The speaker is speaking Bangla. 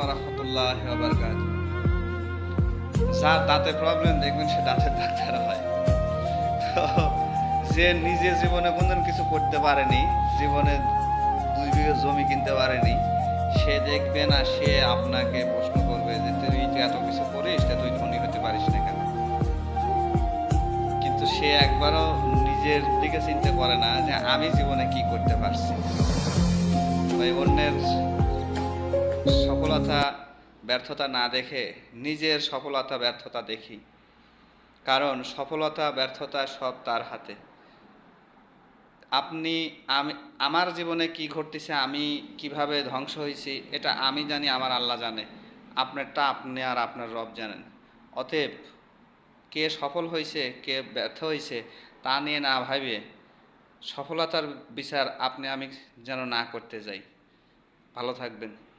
ওয়া রাহমাতুল্লাহি ওয়া বারাকাতুহু। যার দাঁতে প্রবলেম দেখবেন সে দাঁতের ডাক্তার হয়। তো যে নিজে জীবনে কোনদিন কিছু করতে পারেনি, জীবনে ২ বিঘা জমি কিনতে পারেনি, সে দেখবেন আর সে আপনাকে প্রশ্ন করবে যে, "তুই তো এত কিছু করিস, তা তুই ধনী হতে পারিস না কেন?" কিন্তু সে একবারও নিজের দিকে চিন্তা করে না যে আমি জীবনে কি করতে পারছি। ভাই অন্যের সফলতা ব্যর্থতা না দেখে নিজের সফলতা ব্যর্থতা দেখি। কারণ সফলতা ব্যর্থতা সব তার হাতে। আপনি আমি আমার জীবনে কি ঘটতেছে, আমি কিভাবে ধ্বংস হইছি, এটা আমি জানি, আমার আল্লাহ জানে। আপনারটা আপনি আর আপনার রব জানেন। অতএব কে সফল হইছে, কে ব্যর্থ হইছে তা নিয়ে না ভাইবে সফলতার বিচার আপনি আমি যেন না করতে যাই। ভালো থাকবেন।